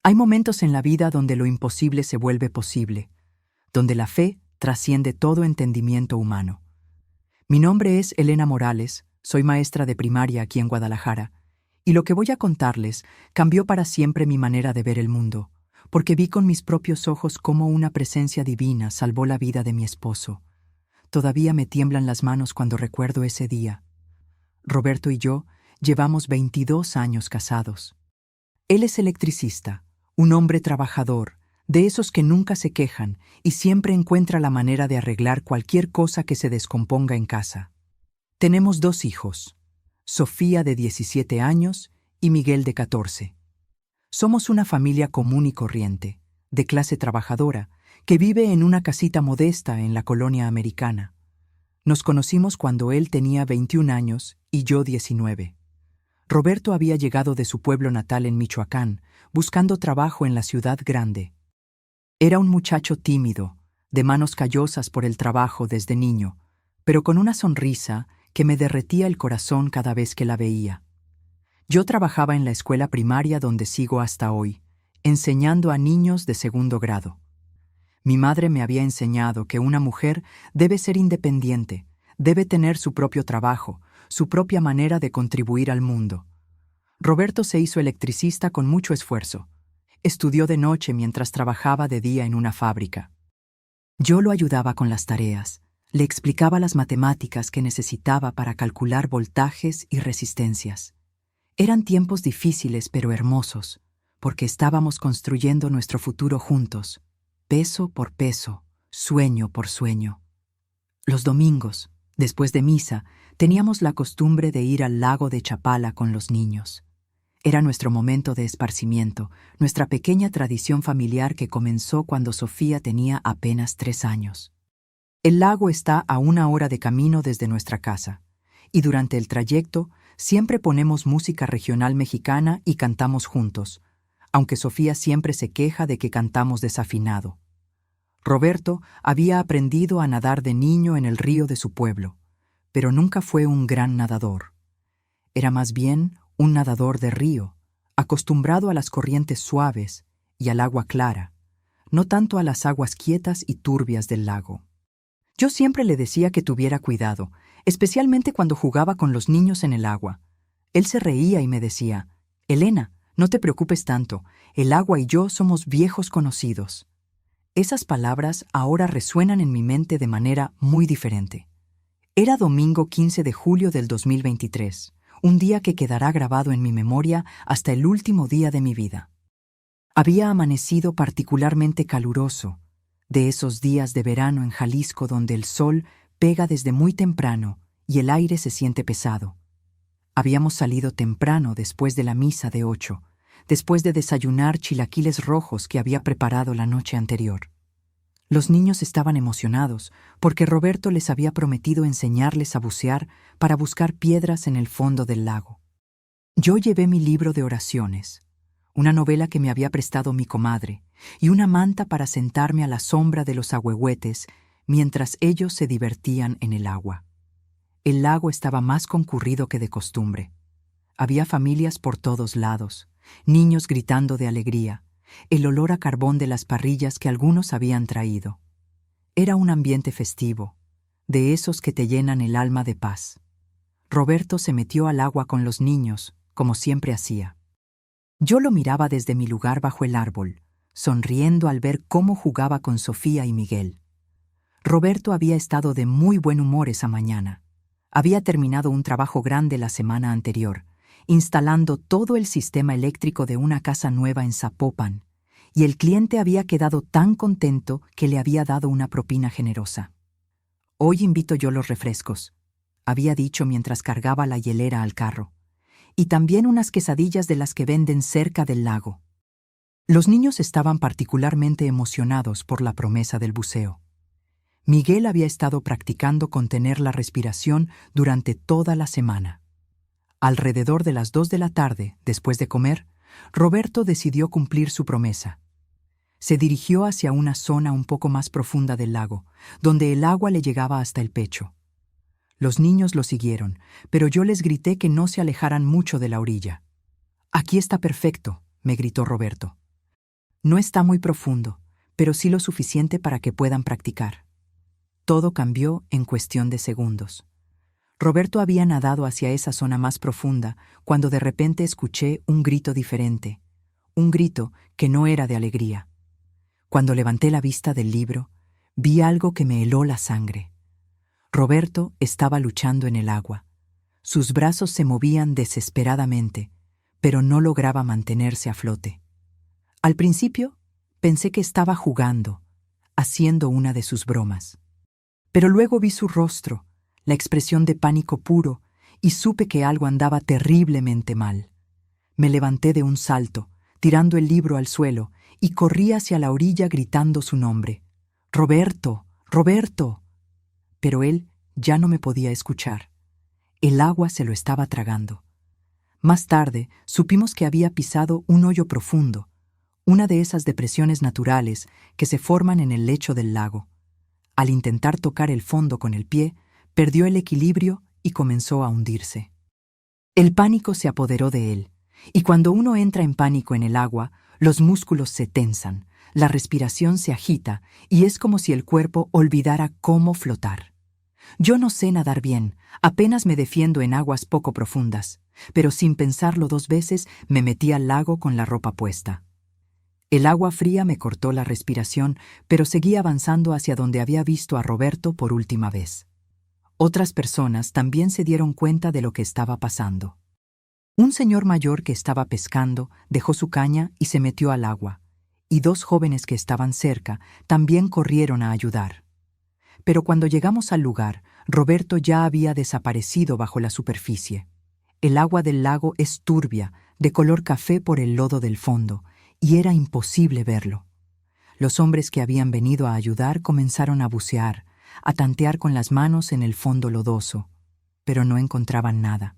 Hay momentos en la vida donde lo imposible se vuelve posible, donde la fe trasciende todo entendimiento humano. Mi nombre es Elena Morales, soy maestra de primaria aquí en Guadalajara, y lo que voy a contarles cambió para siempre mi manera de ver el mundo, porque vi con mis propios ojos cómo una presencia divina salvó la vida de mi esposo. Todavía me tiemblan las manos cuando recuerdo ese día. Roberto y yo llevamos 22 años casados. Él es electricista, un hombre trabajador, de esos que nunca se quejan y siempre encuentra la manera de arreglar cualquier cosa que se descomponga en casa. Tenemos 2 hijos, Sofía de 17 años y Miguel de 14. Somos una familia común y corriente, de clase trabajadora, que vive en una casita modesta en la colonia americana. Nos conocimos cuando él tenía 21 años y yo 19. Roberto había llegado de su pueblo natal en Michoacán, buscando trabajo en la ciudad grande. Era un muchacho tímido, de manos callosas por el trabajo desde niño, pero con una sonrisa que me derretía el corazón cada vez que la veía. Yo trabajaba en la escuela primaria donde sigo hasta hoy, enseñando a niños de segundo grado. Mi madre me había enseñado que una mujer debe ser independiente, debe tener su propio trabajo, su propia manera de contribuir al mundo. Roberto se hizo electricista con mucho esfuerzo. Estudió de noche mientras trabajaba de día en una fábrica. Yo lo ayudaba con las tareas, le explicaba las matemáticas que necesitaba para calcular voltajes y resistencias. Eran tiempos difíciles pero hermosos, porque estábamos construyendo nuestro futuro juntos, peso por peso, sueño por sueño. Los domingos, después de misa, teníamos la costumbre de ir al lago de Chapala con los niños. Era nuestro momento de esparcimiento, nuestra pequeña tradición familiar que comenzó cuando Sofía tenía apenas 3 años. El lago está a 1 hora de camino desde nuestra casa, y durante el trayecto siempre ponemos música regional mexicana y cantamos juntos, aunque Sofía siempre se queja de que cantamos desafinado. Roberto había aprendido a nadar de niño en el río de su pueblo, pero nunca fue un gran nadador. Era más bien un nadador de río, acostumbrado a las corrientes suaves y al agua clara, no tanto a las aguas quietas y turbias del lago. Yo siempre le decía que tuviera cuidado, especialmente cuando jugaba con los niños en el agua. Él se reía y me decía: «Elena, no te preocupes tanto, el agua y yo somos viejos conocidos». Esas palabras ahora resuenan en mi mente de manera muy diferente. Era domingo 15 de julio del 2023, un día que quedará grabado en mi memoria hasta el último día de mi vida. Había amanecido particularmente caluroso, de esos días de verano en Jalisco donde el sol pega desde muy temprano y el aire se siente pesado. Habíamos salido temprano después de la misa de 8, después de desayunar chilaquiles rojos que había preparado la noche anterior. Los niños estaban emocionados porque Roberto les había prometido enseñarles a bucear para buscar piedras en el fondo del lago. Yo llevé mi libro de oraciones, una novela que me había prestado mi comadre, y una manta para sentarme a la sombra de los ahuehuetes mientras ellos se divertían en el agua. El lago estaba más concurrido que de costumbre. Había familias por todos lados, niños gritando de alegría, el olor a carbón de las parrillas que algunos habían traído. Era un ambiente festivo, de esos que te llenan el alma de paz. Roberto se metió al agua con los niños, como siempre hacía. Yo lo miraba desde mi lugar bajo el árbol, sonriendo al ver cómo jugaba con Sofía y Miguel. Roberto había estado de muy buen humor esa mañana. Había terminado un trabajo grande la semana anterior, instalando todo el sistema eléctrico de una casa nueva en Zapopan, y el cliente había quedado tan contento que le había dado una propina generosa. «Hoy invito yo los refrescos», había dicho mientras cargaba la hielera al carro, «y también unas quesadillas de las que venden cerca del lago». Los niños estaban particularmente emocionados por la promesa del buceo. Miguel había estado practicando contener la respiración durante toda la semana. Alrededor de las 2 de la tarde, después de comer, Roberto decidió cumplir su promesa. Se dirigió hacia una zona un poco más profunda del lago, donde el agua le llegaba hasta el pecho. Los niños lo siguieron, pero yo les grité que no se alejaran mucho de la orilla. «Aquí está perfecto», me gritó Roberto. No está muy profundo, pero sí lo suficiente para que puedan practicar. Todo cambió en cuestión de segundos. Roberto había nadado hacia esa zona más profunda cuando de repente escuché un grito diferente, un grito que no era de alegría. Cuando levanté la vista del libro, vi algo que me heló la sangre. Roberto estaba luchando en el agua. Sus brazos se movían desesperadamente, pero no lograba mantenerse a flote. Al principio, pensé que estaba jugando, haciendo una de sus bromas. Pero luego vi su rostro, la expresión de pánico puro, y supe que algo andaba terriblemente mal. Me levanté de un salto, tirando el libro al suelo, y corrí hacia la orilla gritando su nombre. «¡Roberto! ¡Roberto!». Pero él ya no me podía escuchar. El agua se lo estaba tragando. Más tarde, supimos que había pisado un hoyo profundo, una de esas depresiones naturales que se forman en el lecho del lago. Al intentar tocar el fondo con el pie, perdió el equilibrio y comenzó a hundirse. El pánico se apoderó de él, y cuando uno entra en pánico en el agua, los músculos se tensan, la respiración se agita y es como si el cuerpo olvidara cómo flotar. Yo no sé nadar bien, apenas me defiendo en aguas poco profundas, pero sin pensarlo 2 veces me metí al lago con la ropa puesta. El agua fría me cortó la respiración, pero seguí avanzando hacia donde había visto a Roberto por última vez. Otras personas también se dieron cuenta de lo que estaba pasando. Un señor mayor que estaba pescando dejó su caña y se metió al agua, y 2 jóvenes que estaban cerca también corrieron a ayudar. Pero cuando llegamos al lugar, Roberto ya había desaparecido bajo la superficie. El agua del lago es turbia, de color café por el lodo del fondo, y era imposible verlo. Los hombres que habían venido a ayudar comenzaron a bucear, a tantear con las manos en el fondo lodoso, pero no encontraban nada.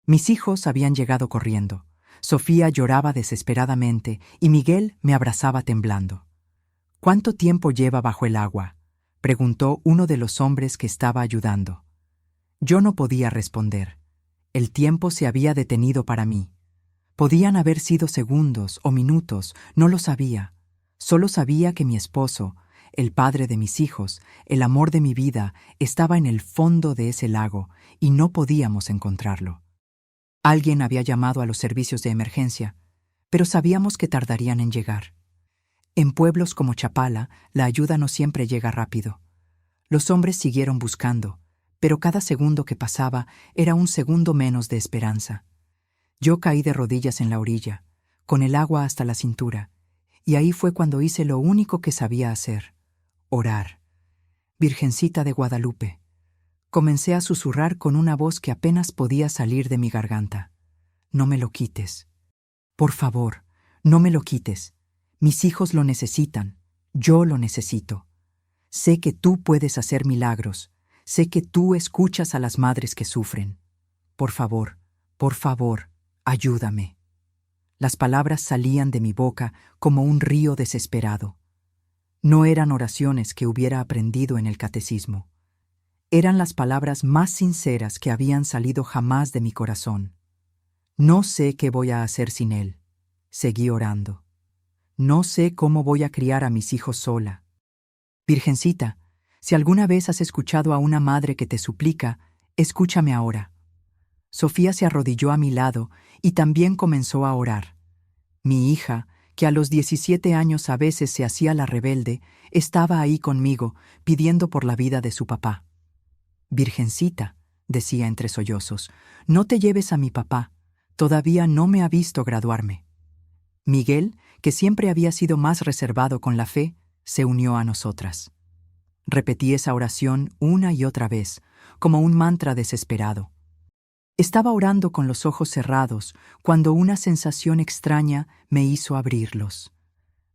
Mis hijos habían llegado corriendo. Sofía lloraba desesperadamente y Miguel me abrazaba temblando. «¿Cuánto tiempo lleva bajo el agua?», preguntó uno de los hombres que estaba ayudando. Yo no podía responder. El tiempo se había detenido para mí. Podían haber sido segundos o minutos, no lo sabía. Solo sabía que mi esposo, el padre de mis hijos, el amor de mi vida, estaba en el fondo de ese lago y no podíamos encontrarlo. Alguien había llamado a los servicios de emergencia, pero sabíamos que tardarían en llegar. En pueblos como Chapala, la ayuda no siempre llega rápido. Los hombres siguieron buscando, pero cada segundo que pasaba era un segundo menos de esperanza. Yo caí de rodillas en la orilla, con el agua hasta la cintura, y ahí fue cuando hice lo único que sabía hacer: orar. «Virgencita de Guadalupe». Comencé a susurrar con una voz que apenas podía salir de mi garganta. «No me lo quites. Por favor, no me lo quites. Mis hijos lo necesitan. Yo lo necesito. Sé que tú puedes hacer milagros. Sé que tú escuchas a las madres que sufren. Por favor, ayúdame». Las palabras salían de mi boca como un río desesperado. No eran oraciones que hubiera aprendido en el catecismo. Eran las palabras más sinceras que habían salido jamás de mi corazón. «No sé qué voy a hacer sin él», seguí orando. «No sé cómo voy a criar a mis hijos sola. Virgencita, si alguna vez has escuchado a una madre que te suplica, escúchame ahora». Sofía se arrodilló a mi lado y también comenzó a orar. Mi hija, que a los 17 años a veces se hacía la rebelde, estaba ahí conmigo, pidiendo por la vida de su papá. «Virgencita», decía entre sollozos, «no te lleves a mi papá. Todavía no me ha visto graduarme». Miguel, que siempre había sido más reservado con la fe, se unió a nosotras. Repetí esa oración una y otra vez, como un mantra desesperado. Estaba orando con los ojos cerrados cuando una sensación extraña me hizo abrirlos.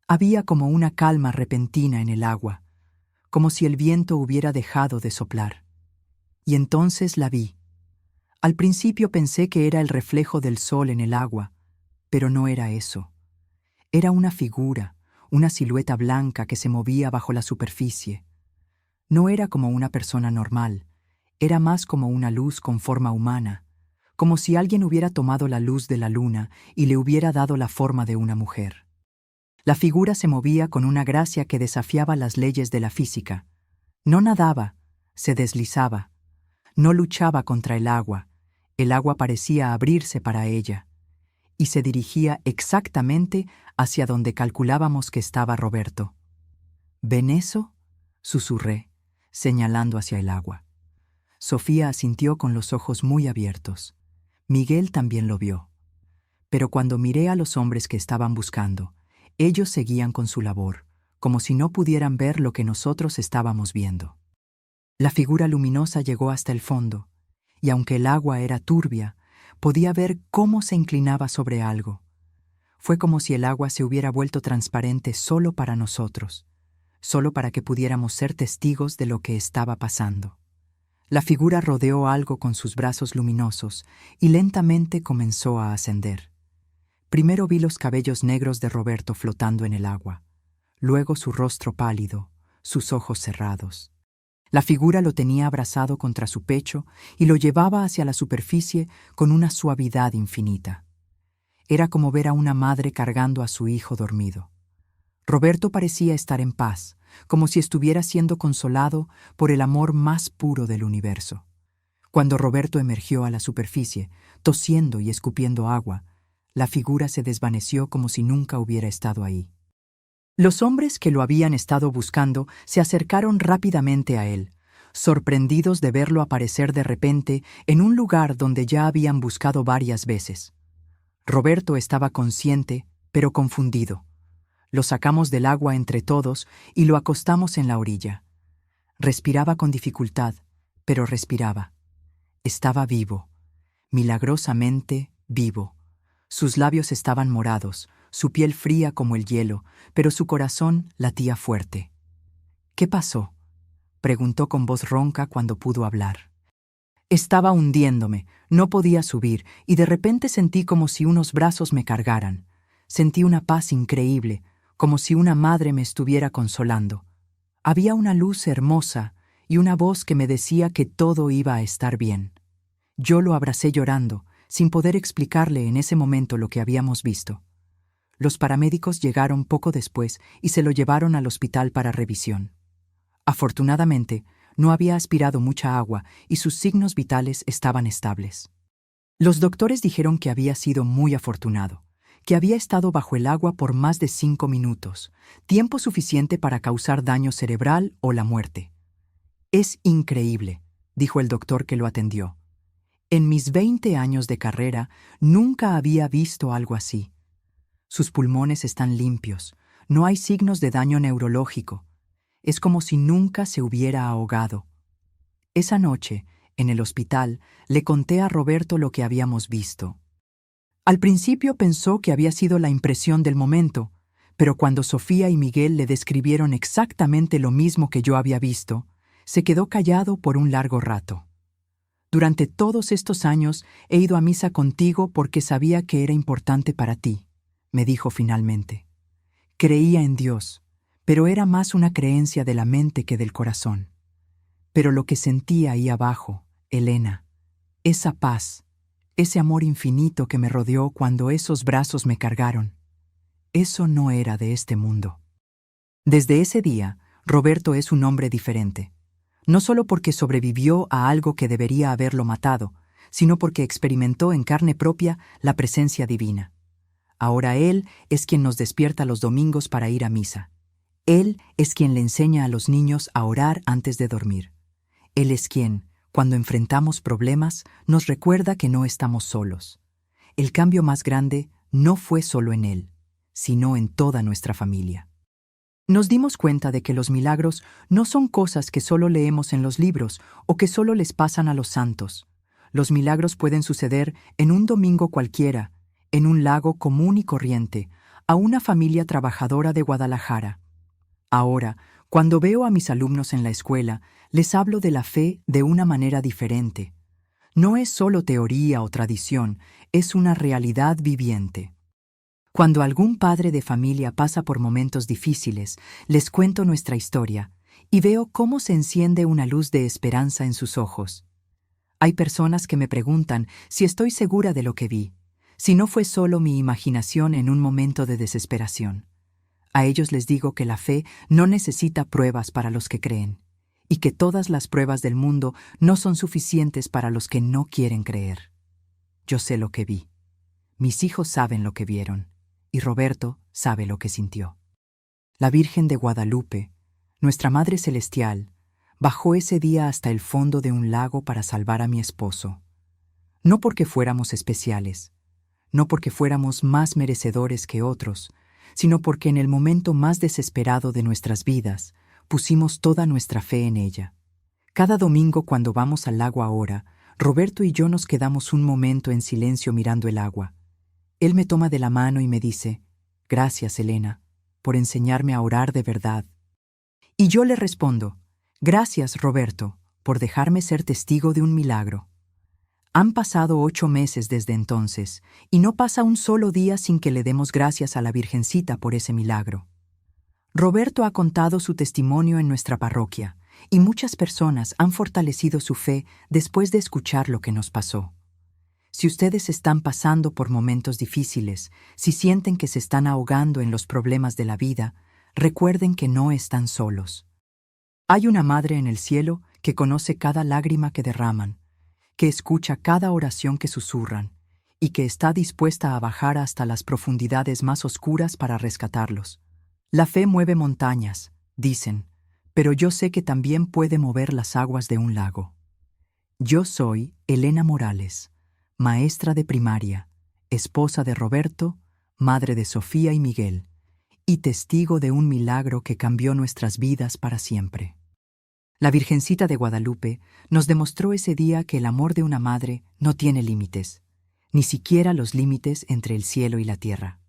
Había como una calma repentina en el agua, como si el viento hubiera dejado de soplar. Y entonces la vi. Al principio pensé que era el reflejo del sol en el agua, pero no era eso. Era una figura, una silueta blanca que se movía bajo la superficie. No era como una persona normal, era más como una luz con forma humana, como si alguien hubiera tomado la luz de la luna y le hubiera dado la forma de una mujer. La figura se movía con una gracia que desafiaba las leyes de la física. No nadaba, se deslizaba. No luchaba contra el agua parecía abrirse para ella, y se dirigía exactamente hacia donde calculábamos que estaba Roberto. ¿Ven eso?, susurré, señalando hacia el agua. Sofía asintió con los ojos muy abiertos. Miguel también lo vio. Pero cuando miré a los hombres que estaban buscando, ellos seguían con su labor, como si no pudieran ver lo que nosotros estábamos viendo. La figura luminosa llegó hasta el fondo, y aunque el agua era turbia, podía ver cómo se inclinaba sobre algo. Fue como si el agua se hubiera vuelto transparente solo para nosotros, solo para que pudiéramos ser testigos de lo que estaba pasando. La figura rodeó algo con sus brazos luminosos y lentamente comenzó a ascender. Primero vi los cabellos negros de Roberto flotando en el agua, luego su rostro pálido, sus ojos cerrados. La figura lo tenía abrazado contra su pecho y lo llevaba hacia la superficie con una suavidad infinita. Era como ver a una madre cargando a su hijo dormido. Roberto parecía estar en paz, como si estuviera siendo consolado por el amor más puro del universo. Cuando Roberto emergió a la superficie, tosiendo y escupiendo agua, la figura se desvaneció como si nunca hubiera estado ahí. Los hombres que lo habían estado buscando se acercaron rápidamente a él, sorprendidos de verlo aparecer de repente en un lugar donde ya habían buscado varias veces. Roberto estaba consciente, pero confundido. Lo sacamos del agua entre todos y lo acostamos en la orilla. Respiraba con dificultad, pero respiraba. Estaba vivo, milagrosamente vivo. Sus labios estaban morados, su piel fría como el hielo, pero su corazón latía fuerte. ¿Qué pasó?, preguntó con voz ronca cuando pudo hablar. Estaba hundiéndome, no podía subir, y de repente sentí como si unos brazos me cargaran. Sentí una paz increíble, como si una madre me estuviera consolando. Había una luz hermosa y una voz que me decía que todo iba a estar bien. Yo lo abracé llorando, sin poder explicarle en ese momento lo que habíamos visto. Los paramédicos llegaron poco después y se lo llevaron al hospital para revisión. Afortunadamente, no había aspirado mucha agua y sus signos vitales estaban estables. Los doctores dijeron que había sido muy afortunado, que había estado bajo el agua por más de 5 minutos, tiempo suficiente para causar daño cerebral o la muerte. «Es increíble», dijo el doctor que lo atendió. «En mis 20 años de carrera nunca había visto algo así. Sus pulmones están limpios, no hay signos de daño neurológico. Es como si nunca se hubiera ahogado». Esa noche, en el hospital, le conté a Roberto lo que habíamos visto. Al principio pensó que había sido la impresión del momento, pero cuando Sofía y Miguel le describieron exactamente lo mismo que yo había visto, se quedó callado por un largo rato. «Durante todos estos años he ido a misa contigo porque sabía que era importante para ti», me dijo finalmente. «Creía en Dios, pero era más una creencia de la mente que del corazón. Pero lo que sentía ahí abajo, Elena, esa paz, ese amor infinito que me rodeó cuando esos brazos me cargaron, eso no era de este mundo». Desde ese día, Roberto es un hombre diferente. No solo porque sobrevivió a algo que debería haberlo matado, sino porque experimentó en carne propia la presencia divina. Ahora él es quien nos despierta los domingos para ir a misa. Él es quien le enseña a los niños a orar antes de dormir. Él es quien, cuando enfrentamos problemas, nos recuerda que no estamos solos. El cambio más grande no fue solo en él, sino en toda nuestra familia. Nos dimos cuenta de que los milagros no son cosas que solo leemos en los libros o que solo les pasan a los santos. Los milagros pueden suceder en un domingo cualquiera, en un lago común y corriente, a una familia trabajadora de Guadalajara. Ahora, cuando veo a mis alumnos en la escuela, les hablo de la fe de una manera diferente. No es solo teoría o tradición, es una realidad viviente. Cuando algún padre de familia pasa por momentos difíciles, les cuento nuestra historia y veo cómo se enciende una luz de esperanza en sus ojos. Hay personas que me preguntan si estoy segura de lo que vi, si no fue solo mi imaginación en un momento de desesperación. A ellos les digo que la fe no necesita pruebas para los que creen, y que todas las pruebas del mundo no son suficientes para los que no quieren creer. Yo sé lo que vi. Mis hijos saben lo que vieron, y Roberto sabe lo que sintió. La Virgen de Guadalupe, nuestra Madre Celestial, bajó ese día hasta el fondo de un lago para salvar a mi esposo. No porque fuéramos especiales, no porque fuéramos más merecedores que otros, sino porque en el momento más desesperado de nuestras vidas pusimos toda nuestra fe en ella. Cada domingo cuando vamos al lago ahora, Roberto y yo nos quedamos un momento en silencio mirando el agua. Él me toma de la mano y me dice, «Gracias, Elena, por enseñarme a orar de verdad». Y yo le respondo, «Gracias, Roberto, por dejarme ser testigo de un milagro». Han pasado 8 meses desde entonces, y no pasa un solo día sin que le demos gracias a la Virgencita por ese milagro. Roberto ha contado su testimonio en nuestra parroquia, y muchas personas han fortalecido su fe después de escuchar lo que nos pasó. Si ustedes están pasando por momentos difíciles, si sienten que se están ahogando en los problemas de la vida, recuerden que no están solos. Hay una Madre en el cielo que conoce cada lágrima que derraman, que escucha cada oración que susurran y que está dispuesta a bajar hasta las profundidades más oscuras para rescatarlos. La fe mueve montañas, dicen, pero yo sé que también puede mover las aguas de un lago. Yo soy Elena Morales, maestra de primaria, esposa de Roberto, madre de Sofía y Miguel, y testigo de un milagro que cambió nuestras vidas para siempre. La Virgencita de Guadalupe nos demostró ese día que el amor de una madre no tiene límites, ni siquiera los límites entre el cielo y la tierra.